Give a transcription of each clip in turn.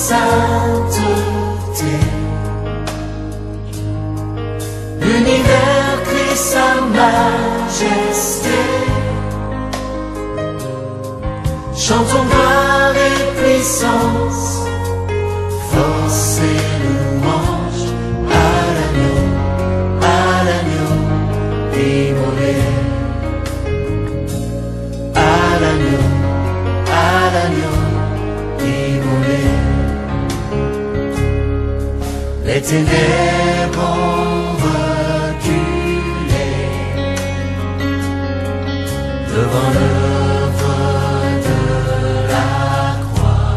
sainteté. L'univers crie sa majesté. Chantons gloire et puissance, force et louange à l'agneau immolé. À l'agneau immolé. Les ténèbres ont reculé devant l'œuvre de la croix,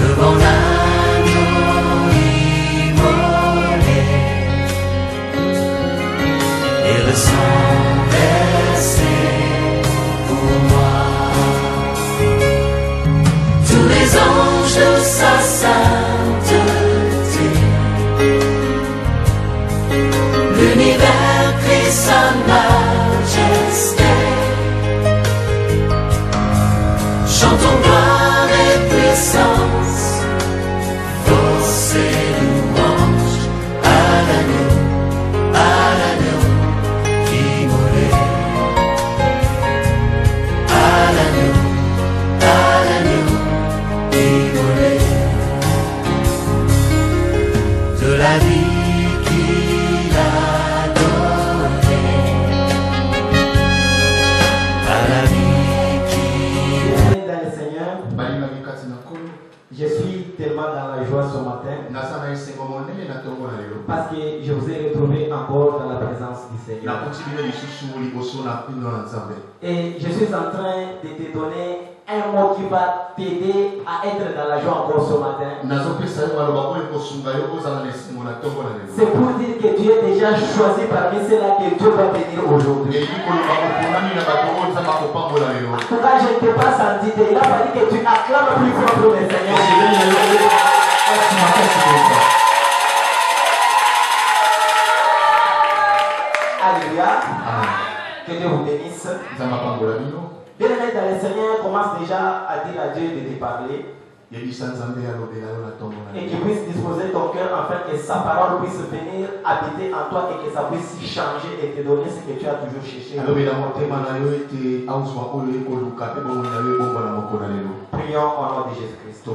devant l'agneau immolé et le sang versé pour moi. Tous les anges de sa sainteté, l'univers crie sa majesté. Chantons gloire et puissance, force et louange à l'agneau immolé. À l'agneau immolé. De la vie qu'il a donnée à la vie qu'il a. Dans le Seigneur, je suis tellement dans la joie ce matin parce que je vous ai retrouvé encore dans la présence du Seigneur. Et je suis en train de te donner un mot qui va t'aider à être dans la joie encore ce matin. C'est pour dire que Dieu est déjà choisi parmi ceux-là que Dieu va bénir aujourd'hui. En tout cas, je ne t'ai pas senti. Il a fallu que tu acclames plus fort pour le Seigneur. Alléluia. Que Dieu vous bénisse. Bien-aimé dans le Seigneur, commence déjà à dire à Dieu de te parler. Et qu'il puisse disposer ton cœur afin que sa parole puisse venir habiter en toi et que ça puisse changer et te donner ce que tu as toujours cherché. Prions au nom de Jésus-Christ.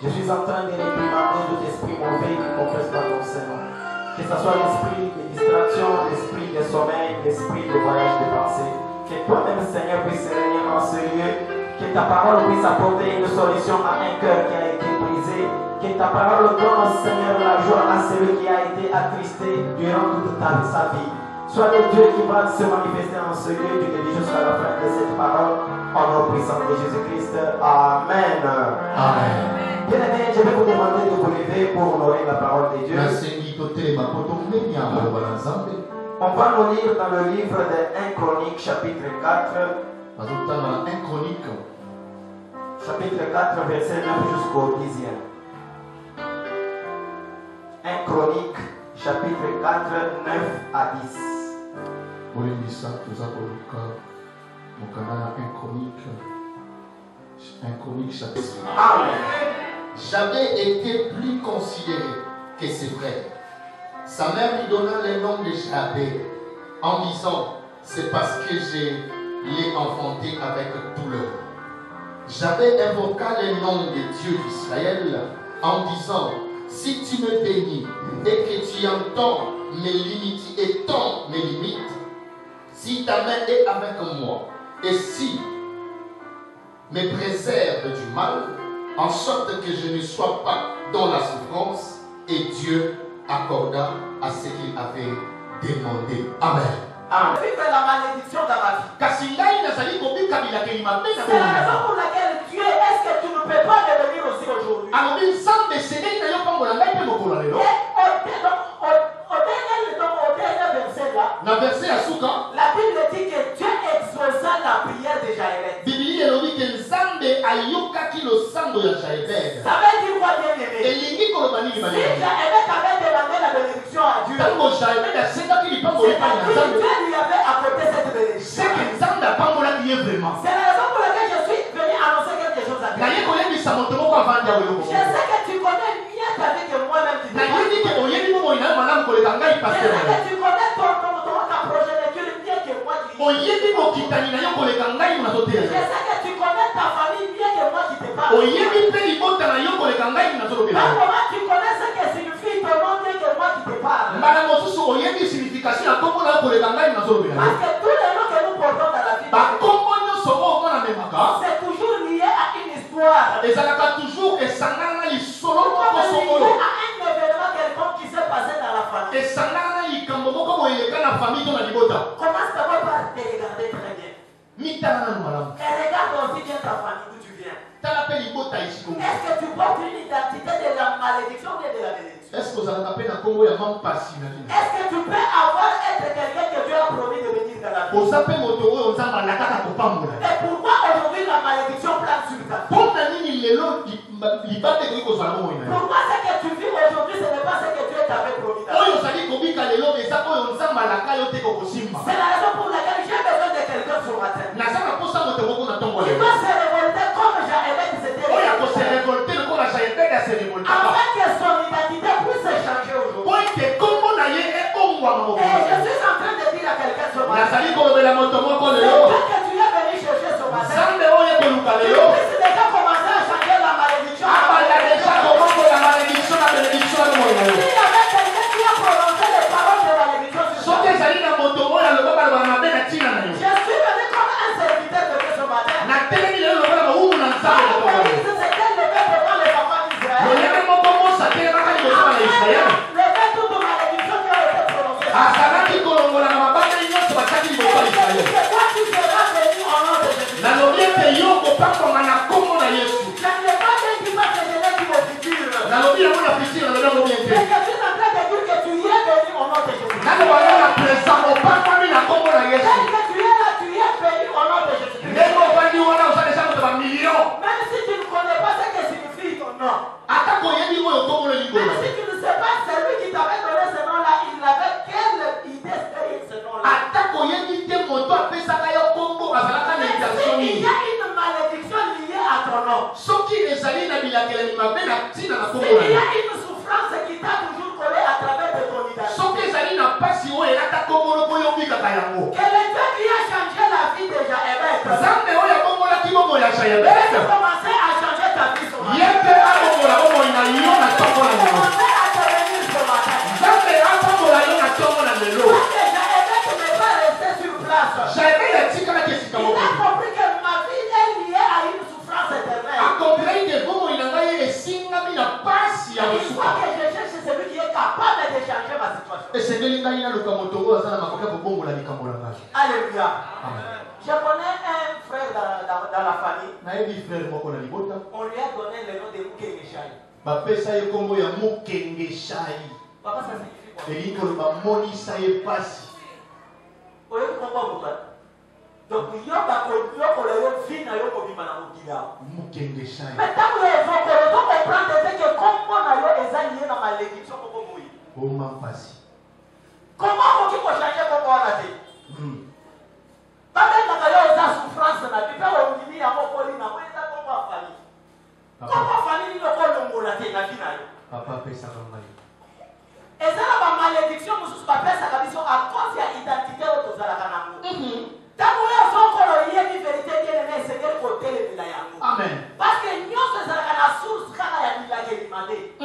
Je suis en train de réprimander tout esprit mauvais qui confesse dans ton Seigneur. Que ce soit l'esprit de distraction, l'esprit de sommeil, l'esprit de voyage de pensée. Que toi-même, Seigneur, puisse régner en ce lieu. Que ta parole puisse apporter une solution à un cœur qui a été brisé. Que ta parole donne, Seigneur, la joie à celui qui a été attristé durant toute sa vie. Sois le Dieu qui va se manifester en ce lieu du début jusqu'à la fin de cette parole. Au nom puissant de Jésus-Christ. Amen. Amen. Bien-aimés, je vais vous demander de vous lever pour honorer la parole de Dieu. On va nous lire dans le livre de 1 Chronique, chapitre 4. Chapitre 4, verset 9 jusqu'au 10e. 1 Chronique, chapitre 4, 9 à 10. Bolembisa toza koluka mokanda na 1 Chronique chapitre. Amen. J'avais été plus considéré que ses frères. Sa mère lui donna le nom de Jabez en disant, c'est parce que je l'ai enfanté avec douleur. J'avais invoqué le nom de Dieu d'Israël en disant, si tu me bénis et que tu entends mes limites et tends mes limites, si ta main est avec moi et si me préserve du mal, en sorte que je ne sois pas dans la souffrance, et Dieu accorda à ce qu'il avait demandé. Amen. Amen. Vive la malédiction dans ma vie. C'est la raison pour laquelle Dieu, est-ce que tu ne peux pas devenir aussi aujourd'hui? Et au dernier verset là, la Bible dit que Dieu exauça la prière de Jaëret. Ça veut dire quoi, bien-aimé? Si Jaëret avait demandé la bénédiction à Dieu, c'est que Dieu lui avait apporté cette bénédiction. C'est la raison pour laquelle je suis venu annoncer quelque chose à Dieu. Je sais que tu connais mieux ta vie que moi-même. Je sais que tu connais ta progéniture mieux que moi. Je sais que tu connais ta famille mieux que moi qui te parle. Comment tu connais ce que signifie ton nom mieux que moi qui te parle? Parce que tous les noms que nous portons dans la vie, c'est toujours lié à une histoire. C'est lié à un événement quelconque qui s'est passé dans la famille. Commence d'abord par te regarder très bien. Et regarde aussi bien ta famille d'où tu viens. Est-ce que tu portes une identité de la malédiction ou de la bénédiction? Est-ce que tu peux avoir être quelqu'un que Dieu a promis de venir dans la vie? Et pourquoi aujourd'hui la malédiction plane sur ta vie? Pourquoi ce que tu vis aujourd'hui, ce n'est pas ce que Dieu t'avait promis dans la vie? C'est la raison pour laquelle j'ai besoin de quelqu'un ce matin. Il doit se révolter comme Jaëret s'était révolté. Afin que son identité puisse changer aujourd'hui. Et je suis en train de dire à quelqu'un ce matin, c'est Dieu que tu es venu chercher ce matin. Tu puisses déjà commencer à changer la malédiction. S'il y avait quelqu'un qui a prononcé les paroles de malédiction sur toi, je suis venu comme un serviteur de Dieu ce matin. C'était levé devant les enfants d'Israël. Levé toute malédiction qui a été prononcée. C'est toi qui seras béni au nom de Jésus. Je ne l'ai pas dit parce que je l'ai dit au futur. Mais je suis en train de dire que tu y es béni au nom de Jésus. Tel que tu es là, tu y es béni au nom de Jésus. Même si tu ne connais pas ce que signifie ton nom. Même si tu ne sais pas celui qui t'avait donné ce nom-là, il avait quelle idée derrière ce nom-là. Il y a une malédiction liée à ton nom. S'il y a une souffrance qui t'a toujours collé à travers de ton identité. Que le Dieu qui a changé la vie de Jaëret commencer à changer ta vie ce matin. Commencer à te venir ce matin. Parce que Jaëret n'est pas resté sur place. Il a compris que ma vie est liée à une souffrance éternelle. Il faut que je cherche celui qui est capable de changer ma situation. Alléluia. Je connais un frère dans la famille. On lui a donné le nom de Mukengeshai. Papa, ça signifie quoi? Donc, il y a un fin à mais tant que les gens comprennent que comme on a lié dans la malédiction, Comment on peut changer comme on a dit? Pas même quand il y a une souffrance, on a dit, on dit, à mon poli, on a dit, comment famille? Comment famille, il y a un peu de temps, Papa paie ça comme mal. et ça, la malédiction, nous sommes pas ça à cause de l'identité de tous les canaux. Tant qu'on a encore une vérité qui est c'est quel côté de la yango. Amen. Parce que nous sommes dans la source quand il y a des demandé.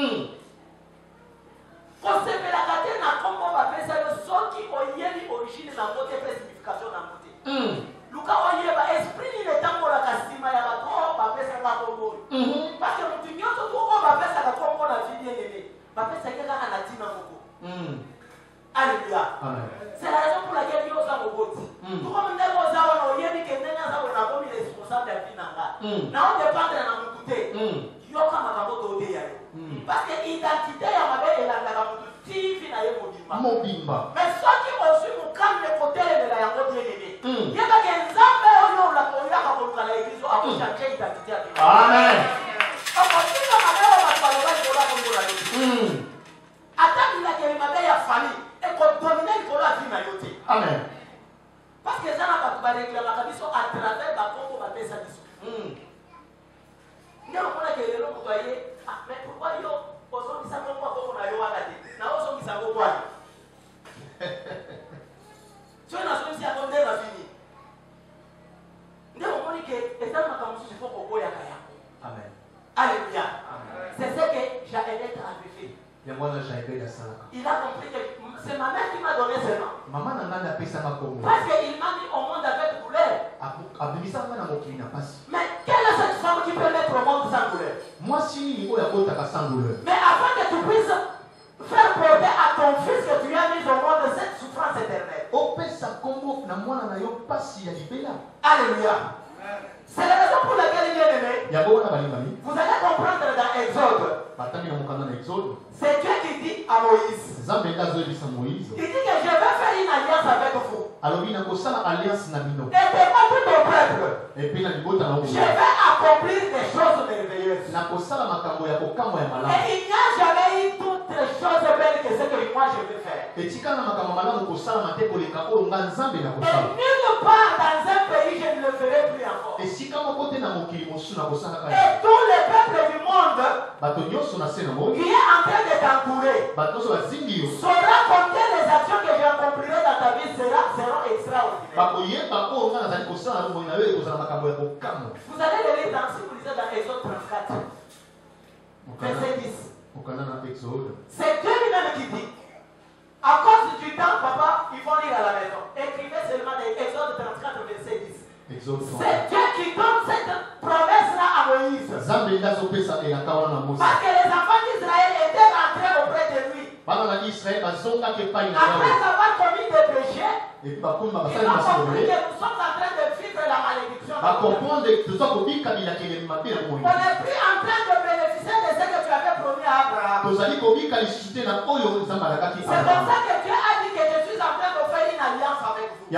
Quand c'est la catène à comment on va faire ça, le son qui a une origine dans notre signification dans notre. Luka oye ba esprit ni letango la kasima ya ba ko ba pesa ka kombo. Parce que mutu nyoto to ko ba pesa ka kombo na vie bien-aimé. Ba pesa ke ka na tina moko. Alléluia. Amen. C'est la raison pour laquelle nous sommes au bout. Tout comme nous avons dit, nous avons comme responsable de la vie. Nous dépend de notre côté. Nous avons parce que l'identité est la TV na mobimba. Mais ceux qui ont su nous calmer le côté de la yango bien-aimé. Il y a des nzambe oyo la koya ka koluka la église a changer identité. Amen. Akotika mabelo bataloba ikola kongola yo. Attends la que mabelo ya famille et qu'on domine ikola vie na yote. Amen. Parce que ça n'a pas de réclamer kabiso à travers ba kongo ba pesa biso. Ndio kuna kelelo kutoye. Mais pourquoi yo ozo bisa kongo kongo na yo wakati? Na ozo bisa kongo kwa. Tu na so bisa kongo na fini. Ndio moni que étant makamusu il faut qu'on ya kaya. Amen. Alléluia. C'est ce que Jaël a fait. Il a compris que c'est ma mère qui m'a donné ce nom. Parce qu'il m'a mis au monde avec couleur. Mais quelle est cette femme qui peut mettre au monde sans couleur? Mais afin que tu puisses faire porter à ton fils que tu as mis au monde cette souffrance éternelle. Alléluia. C'est la raison pour laquelle il est aimé. Vous allez comprendre dans Exode. C'est Dieu qui dit à Moïse. Il dit que je vais faire une alliance avec vous. Et devant tout ton peuple. Je vais accomplir des choses merveilleuses. Et il n'y a jamais eu toutes les choses belles que ce que moi je vais faire. Et nulle part dans un pays je ne le ferai plus encore. Et tous les peuples du monde qui est en train de t'entourer saura combien les actions que j'accomplirai dans ta vie seront extraordinaires. Vous allez le lire dans, si vous lisez dans Exode 34, verset 10. C'est Dieu lui-même qui dit, à cause du temps, papa, il faut lire à la maison. Écrivez seulement Exode 34, verset 10. C'est Dieu qui donne cette promesse-là à Moïse. Parce que les enfants d'Israël étaient rentrés auprès de lui. Après avoir commis des péchés, ils ont compris que nous sommes en train de vivre la malédiction. On n'est plus en train de bénéficier de ce que tu avais promis à Abraham. C'est comme ça que Dieu a dit que je suis en train de faire une alliance avec vous. C'est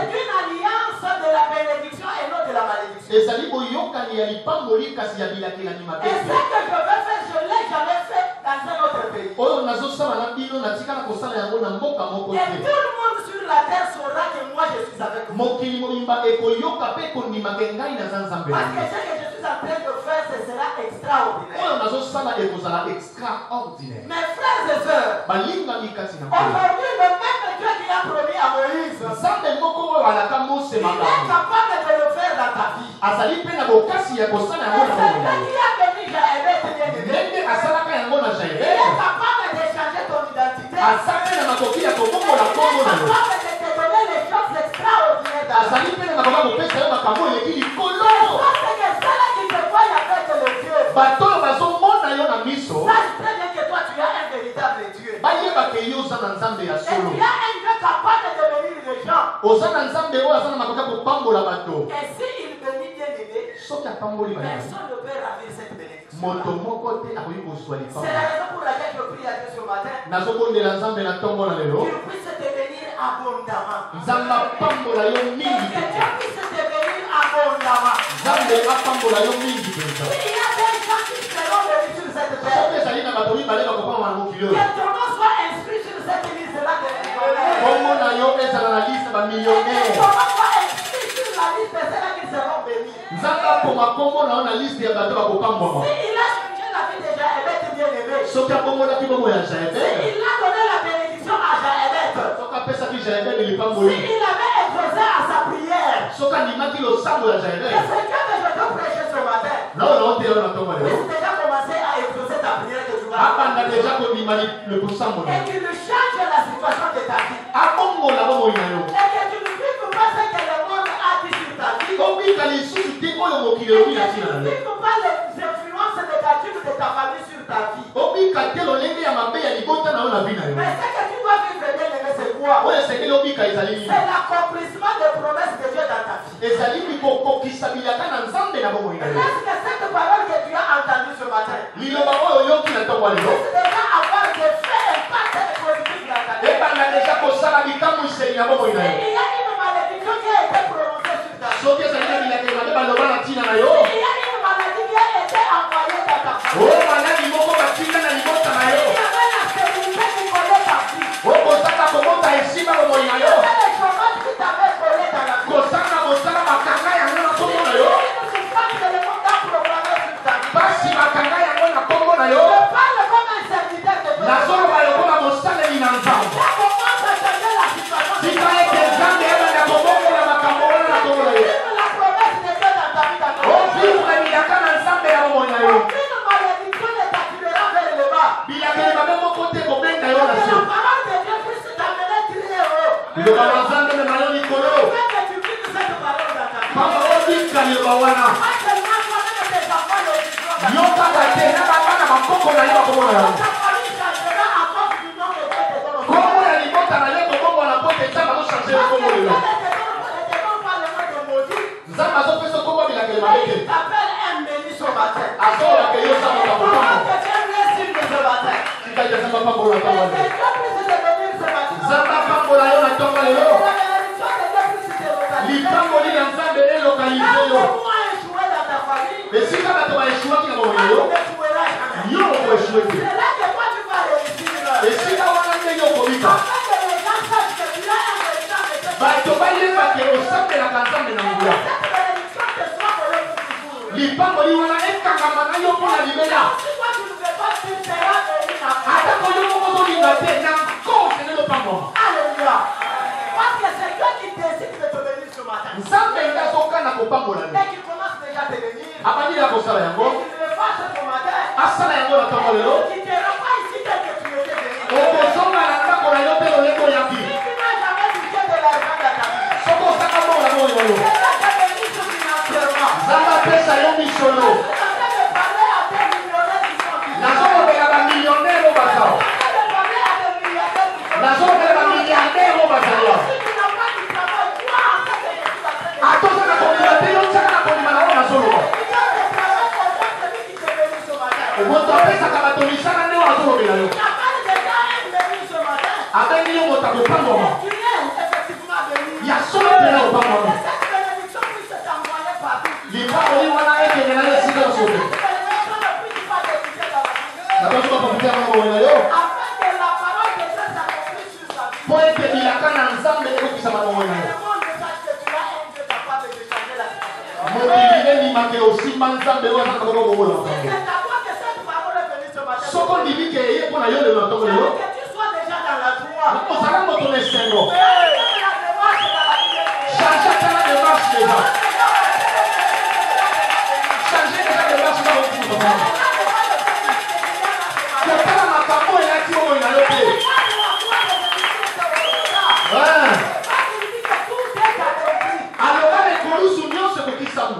une alliance de la bénédiction et non de la malédiction. Et ce que je veux faire, je ne l'ai jamais fait dans un autre pays. Et tout le monde sur la terre saura que moi je suis avec vous. Parce que ce que je suis en train de faire, ce sera extraordinaire. Mes frères et sœurs, aujourd'hui le même Dieu qui a promis à Moïse, il est capable de le faire dans ta vie. Et c'est Dieu qui a béni Jaël, il est capable de changer ton identité. Il est capable de te donner les choses extraordinaires dans ta vie. C'est que celle qui te voit avec le Dieu, sache très bien que toi tu as un véritable Dieu. Et tu as un Dieu capable de bénir les gens. Et s'il bénit bien aimé, personne ne peut ravir cette bénédiction. C'est la raison pour laquelle je prie à Dieu ce matin. Qu'il puisse te bénir abondamment. Et que Dieu puisse te bénir abondamment. S'il y a des gens qui seront bénis sur cette terre. Que ton nom soit inscrit sur cette liste-là des millionnaires. Que ton nom soit inscrit sur la liste de ceux-là qui seront bénis. Si il a changé la vie de Jaébet bien-aimé. Si il a donné la bénédiction à Jaébet. S'il avait exposé à sa prière. Que c'est que je dois prêcher ce matin. Mais c'est déjà commencé à exposer ta prière que tu vas faire. Et tu ne changes la situation de ta vie. Et que tu ne vivres pas ce que le monde a dit sur ta vie. Et que tu ne vivres pas les influences négatives de ta famille sur ta vie. Mais ce que tu dois vivre bien aimé, c'est quoi? C'est l'accomplissement des promesses de Dieu dans ta vie. Est-ce que cette parole que tu as entendue ce matin risque déjà avoir des faits impact positifs dans ta vie? Il y a une malédiction qui a été prononcée sur ta vie. Il y a une maladie qui a été envoyée dans ta famille. Il y avait la stérilité qui collait ta vie. Il y avait le chômage qui t'avait collé dans la vie. Il y a une souffrance que le monde a programmée sur ta vie. Je parle comme un serviteur de Dieu. Ça commence à changer la situation. Vive la promesse de Dieu dans ta vie. Aucune malédiction ne t'attirera vers le bas. Que la parole de Dieu puisse t'amener très haut. Que tu vives cette parole dans ta vie. Pas seulement toi-même tes enfants le vivront. Ta famille changera à cause du nom que Dieu te donne. Il t'appelle un béni ce matin. Comment que Dieu blesse une de ce matin? Que Dieu puisse te bénir ce matin. La bénédiction de Dieu puisse te localiser. Là où on a échoué dans ta famille, on échouera jamais. C'est là que toi tu vas réussir. Afin que les gens sachent que tu as un véritable cette bénédiction te soit collée pour toujours. Si toi tu ne veux pas, tu seras Alléluia. Parce que c'est Dieu qui décide de te bénir ce matin. Et qui commence déjà à te bénir. Et qui ne le fasse ce matin. Qui ne quittera pas ici tel que tu étais béni. Si tu n'as jamais touché de l'argent dans ta vie, c'est là que béni financièrement. Tu es en train de parler à tes millionnaires qui sont ici. Tu es en train de parler à tes milliardaires qui sont ici. Si tu n'as pas du travail, toi en fait que je suis en train de faire. Si tu as des travail, c'est celui qui te bénit ce matin. Tu n'as pas déjà un béni ce matin. Tu es effectivement béni. Que cette bénédiction puisse t'envoyer partout. Que cette bénédiction ne puisse pas te quitter dans la vie. Afin que la parole de Dieu s'accomplisse sur sa vie. Et le monde sache que tu as un Dieu capable de changer la situation. C'est à toi que cette parole est venue ce matin. Que tu sois déjà dans la joie.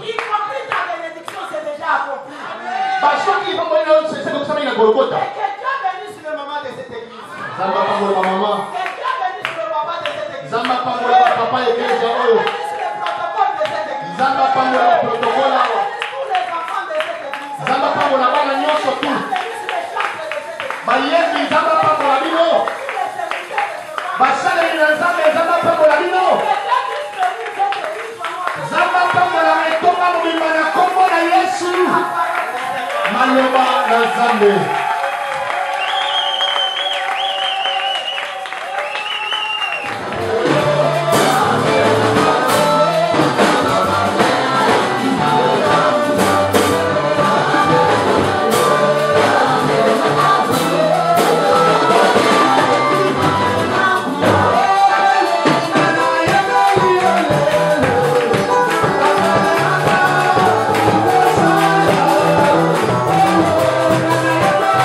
Y compris ta bénédiction, c'est déjà accompli. Et que Dieu bénisse le maman de cette église. Que Dieu bénisse le papa de cette église. Que Dieu bénisse le protocole de cette église. Que Dieu bénisse tous les enfants de cette église. Que Dieu bénisse les chambres de cette église. Que Dieu bénisse tous les serviteurs de ce monde. Nzambe. Thank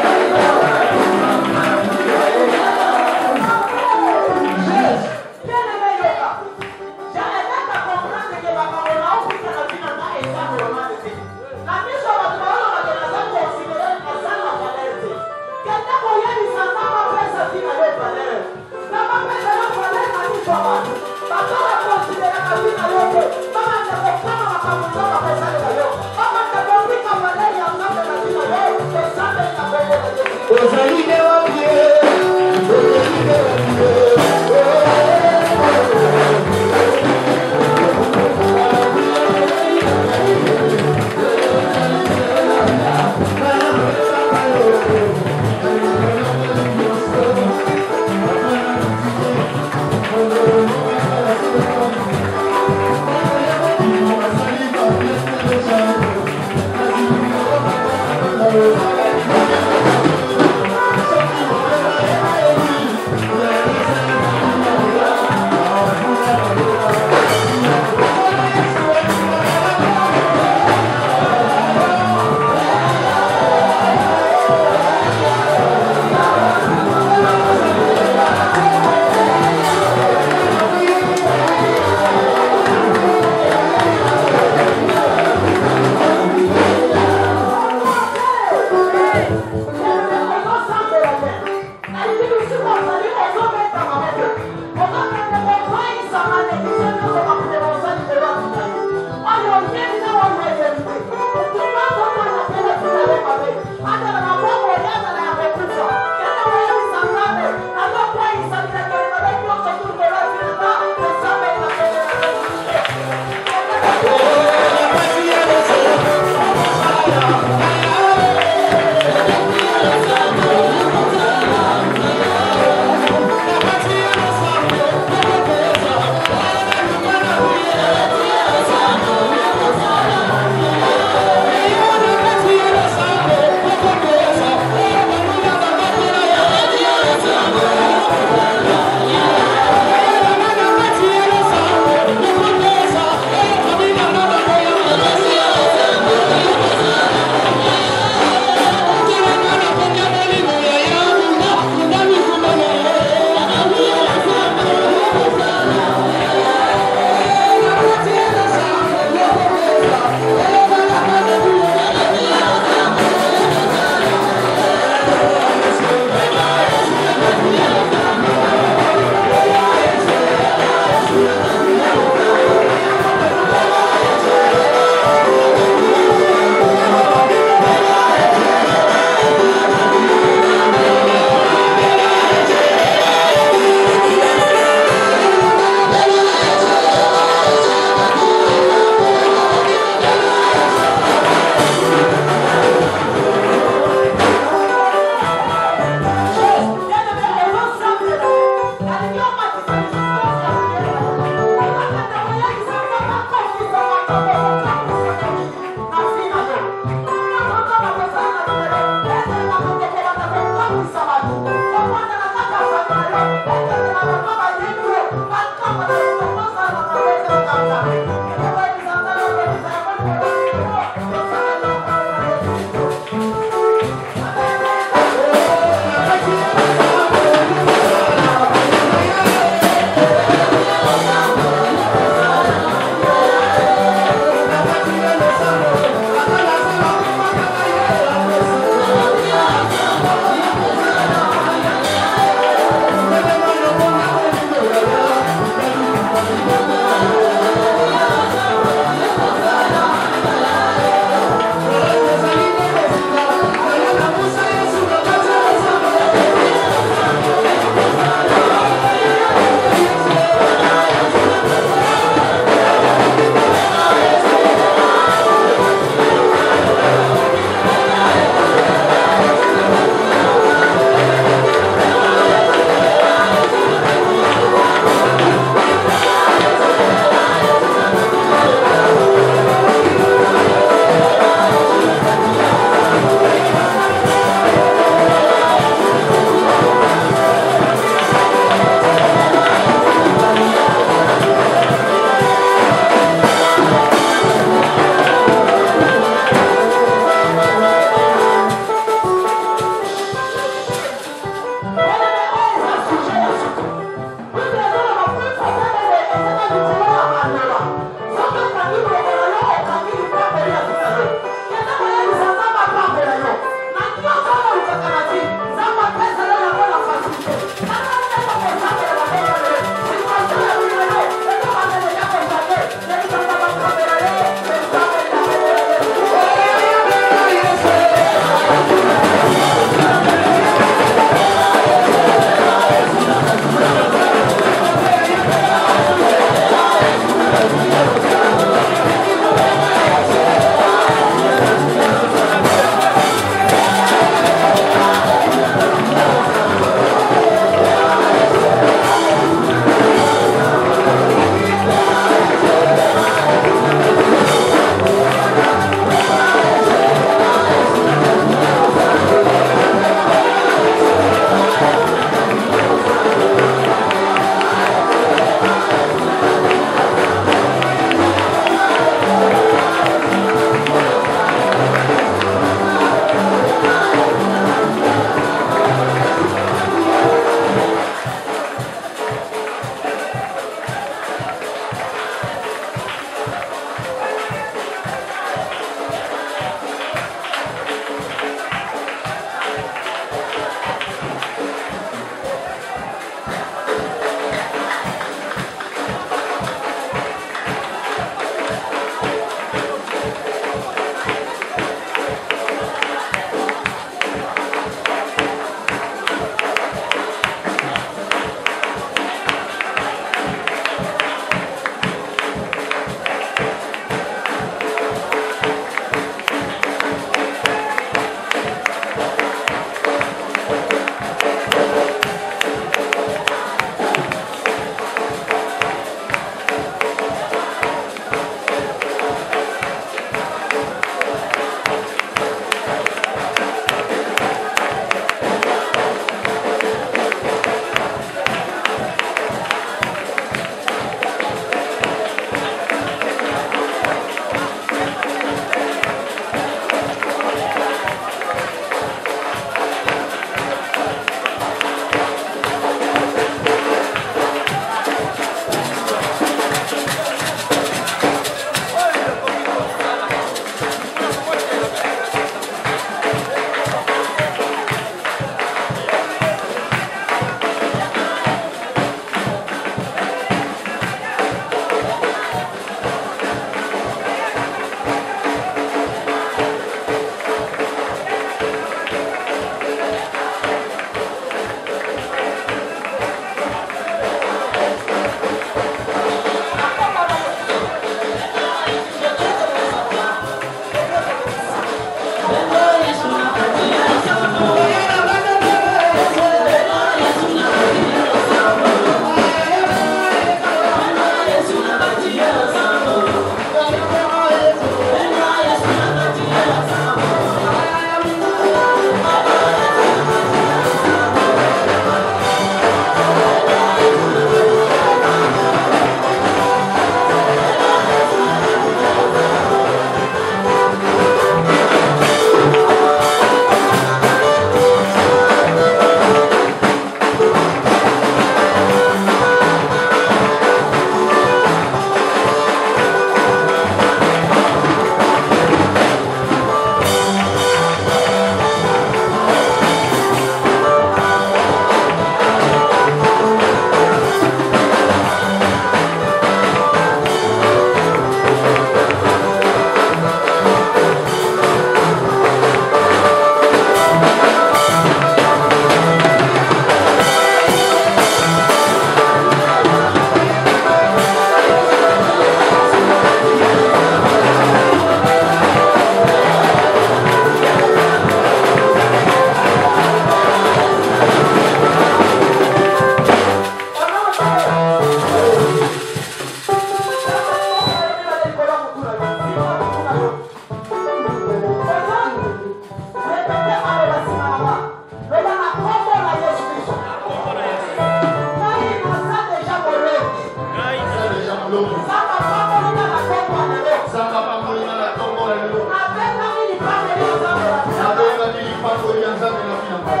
nzambe na bina ngai.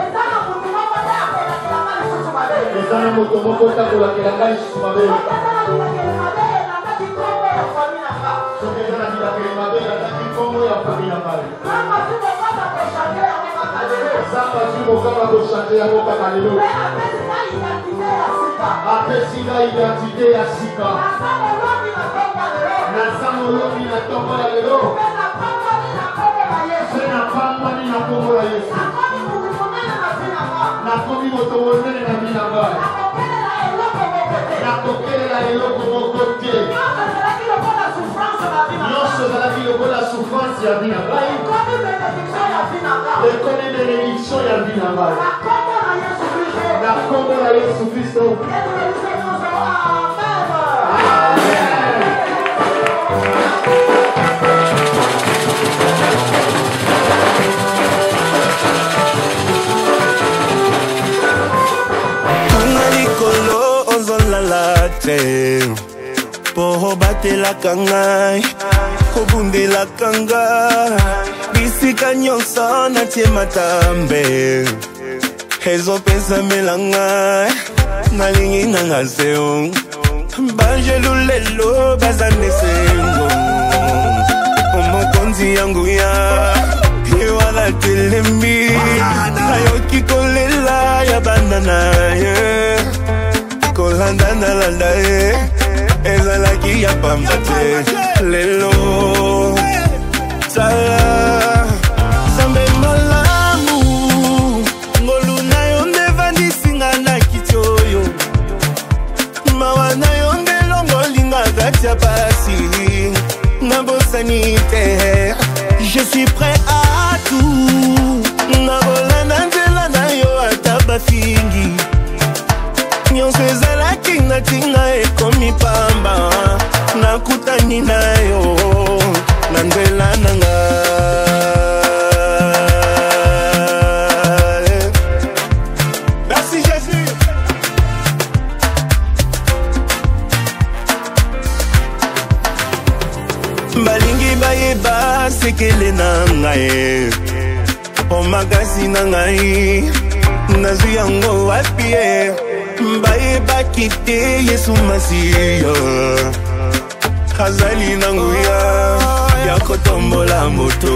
Eza na moto moko takolakela ngai lisusu mabe. Soki eza na bilakeli mabe ataki nkombo ya fami na ngai. Zamba zwi mokanga kochante yango kaka lelo. Apesi ngai identité ya sika. Naza molobi na ntongo ya lelo. Se napambani na nkombo ya Yesu. Nakomi moto monene na bina ngai. Nakokelela eloko moko te. Nyonso ezalaki lokola souffrance ya bina ngai. Ekomi bénédiction ya bina ngai. Na nkombo ya Yesu Kristo. Poho batelaka ngai kobundelaka ngai bisika nyonso natie matambe ezopesamela ngai nalingi nanga seo banjelu lelo baza nesengo omokonzi yangu ya ewala telembi ayoki kolela ya banda na ye kolanda nalanda ye ezalaki ya pamba te lelo tala sambe malamu ngolu na yo ndevandisinga na kiti oyo mawa na yo ndelongolinga kati ya pasi nabosani te je suis prêt à tout nakolanda nzela na yo ata bafingi nyonso ezalaki natinga ekomi pamba nakutani na yo na nzela na ngai. Merci Jésus. Balingi bayeba sekele na ngai o makasi na ngai nazwi yango wapi bayebaki te Yesu Masiya azali na nguya ya kotombola moto.